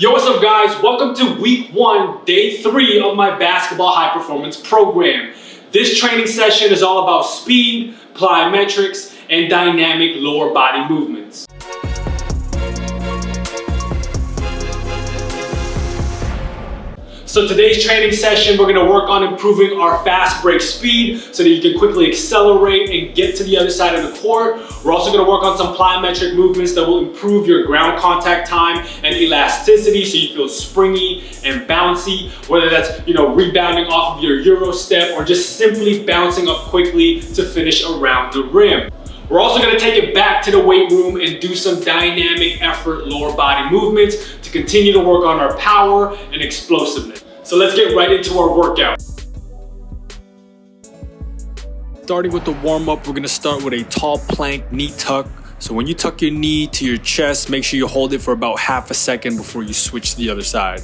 Yo, what's up guys? Welcome to week 1, day 3 of my basketball high performance program. This training session is all about speed, plyometrics, and dynamic lower body movements. So today's training session, we're gonna work on improving our fast break speed so that you can quickly accelerate and get to the other side of the court. We're also gonna work on some plyometric movements that will improve your ground contact time and elasticity so you feel springy and bouncy, whether that's, rebounding off of your Euro step or just simply bouncing up quickly to finish around the rim. We're also gonna take it back to the weight room and do some dynamic effort lower body movements to continue to work on our power and explosiveness. So let's get right into our workout. Starting with the warm up, we're gonna start with a tall plank knee tuck. So when you tuck your knee to your chest, make sure you hold it for about half a second before you switch to the other side.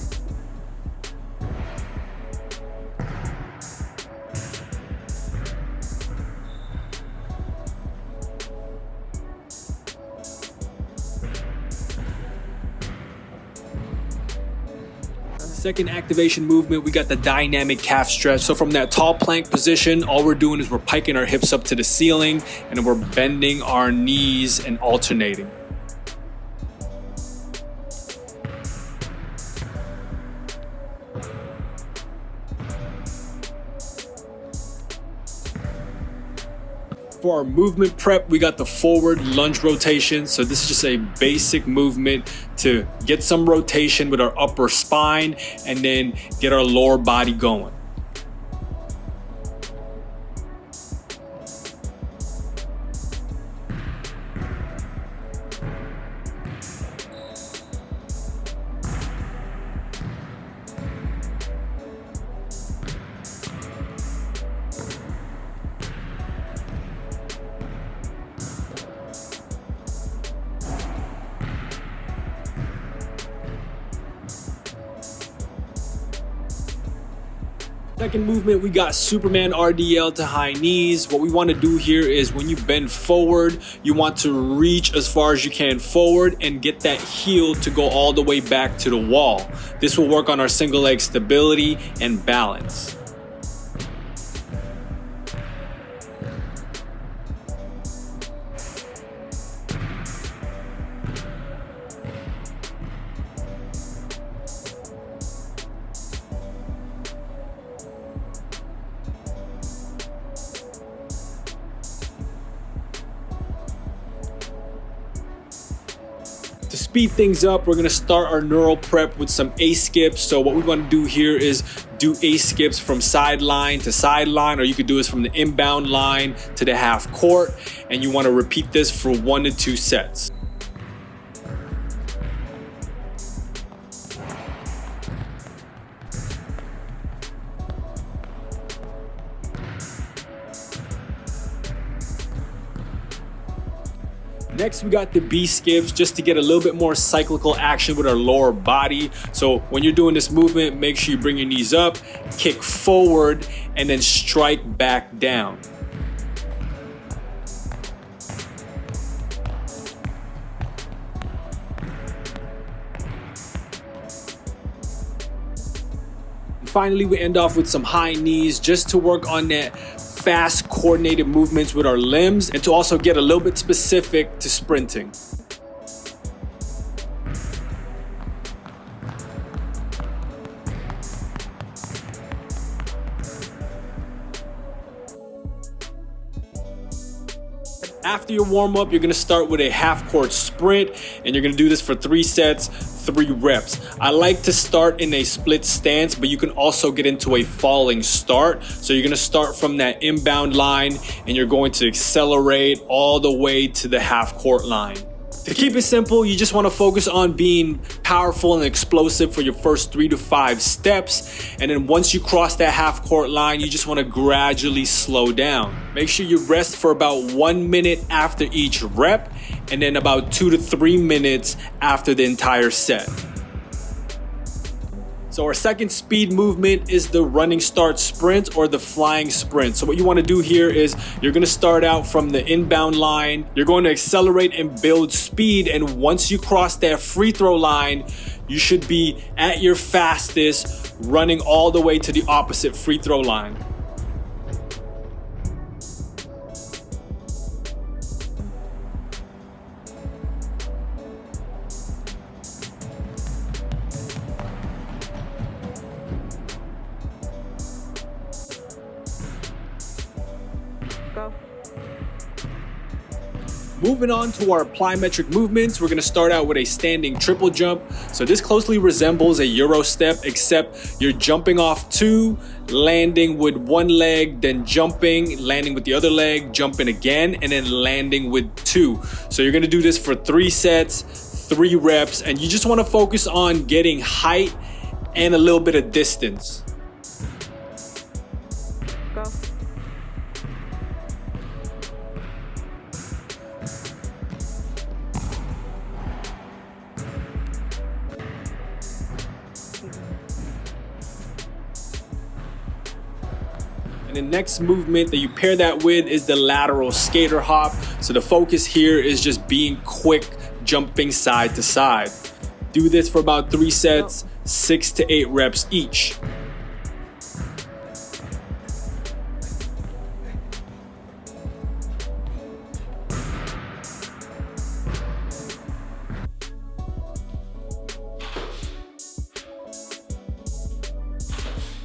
Second activation movement, we got the dynamic calf stretch. So from that tall plank position, all we're doing is we're piking our hips up to the ceiling and we're bending our knees and alternating. For our movement prep, we got the forward lunge rotation. So this is just a basic movement to get some rotation with our upper spine and then get our lower body going. Second movement, we got Superman RDL to high knees. What we want to do here is when you bend forward, you want to reach as far as you can forward and get that heel to go all the way back to the wall. This will work on our single leg stability and balance. To speed things up, we're gonna start our neural prep with some A skips. So what we want to do here is do A skips from sideline to sideline, or you could do this from the inbound line to the half court. And you want to repeat this for 1 to 2 sets. Next, we got the B skips just to get a little bit more cyclical action with our lower body. So when you're doing this movement, make sure you bring your knees up, kick forward, and then strike back down. And finally, we end off with some high knees just to work on that fast coordinated movements with our limbs and to also get a little bit specific to sprinting. After your warm up, you're gonna start with a half court sprint and you're gonna do this for 3 sets, 3 reps. I like to start in a split stance, but you can also get into a falling start. So you're gonna start from that inbound line and you're going to accelerate all the way to the half court line. To keep it simple, you just want to focus on being powerful and explosive for your first 3 to 5 steps. And then once you cross that half court line, you just want to gradually slow down. Make sure you rest for about 1 minute after each rep and then about 2 to 3 minutes after the entire set. So our second speed movement is the running start sprint or the flying sprint. So what you want to do here is you're going to start out from the inbound line. You're going to accelerate and build speed. And once you cross that free throw line, you should be at your fastest, running all the way to the opposite free throw line. Go. Moving on to our plyometric movements, we're going to start out with a standing triple jump. So this closely resembles a Euro step, except you're jumping off two, landing with one leg, then jumping, landing with the other leg, jumping again, and then landing with two. So you're going to do this for 3 sets, 3 reps, and you just want to focus on getting height and a little bit of distance. Go. And the next movement that you pair that with is the lateral skater hop. So the focus here is just being quick, jumping side to side. Do this for about 3 sets, 6 to 8 reps each.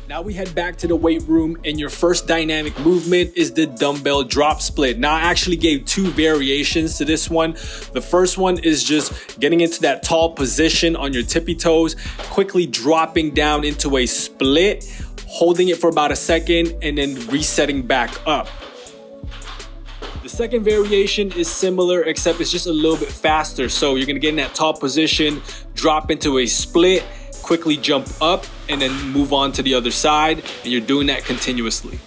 Now we head back to the weight room, and your first dynamic movement is the dumbbell drop split. Now I actually gave 2 variations to this one. The first one is just getting into that tall position on your tippy toes, quickly dropping down into a split, holding it for about a second, and then resetting back up. The second variation is similar, except it's just a little bit faster. So you're gonna get in that tall position, drop into a split, quickly jump up, and then move on to the other side, and you're doing that continuously.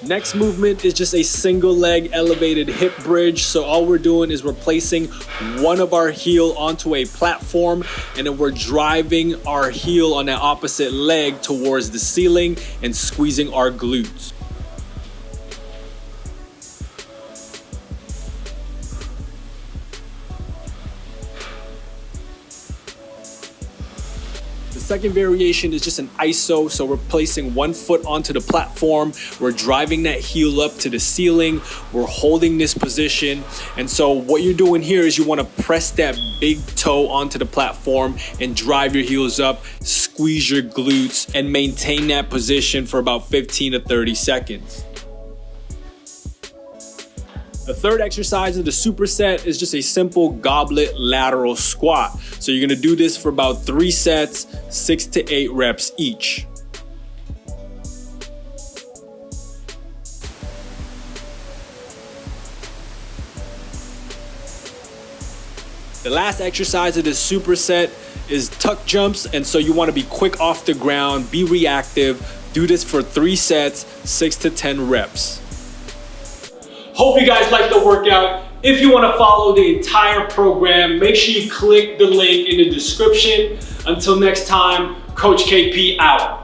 Next movement is just a single leg elevated hip bridge. So all we're doing is we're placing one of our heel onto a platform, and then we're driving our heel on that opposite leg towards the ceiling and squeezing our glutes. The second variation is just an iso, so we're placing one foot onto the platform, we're driving that heel up to the ceiling, we're holding this position, and so what you're doing here is you want to press that big toe onto the platform and drive your heels up, squeeze your glutes, and maintain that position for about 15 to 30 seconds. The third exercise of the superset is just a simple goblet lateral squat. So you're gonna do this for about 3 sets, 6 to 8 reps each. The last exercise of this superset is tuck jumps, and so you wanna be quick off the ground, be reactive, do this for 3 sets, 6 to 10 reps. Hope you guys liked the workout. If you want to follow the entire program, make sure you click the link in the description. Until next time, Coach KP out.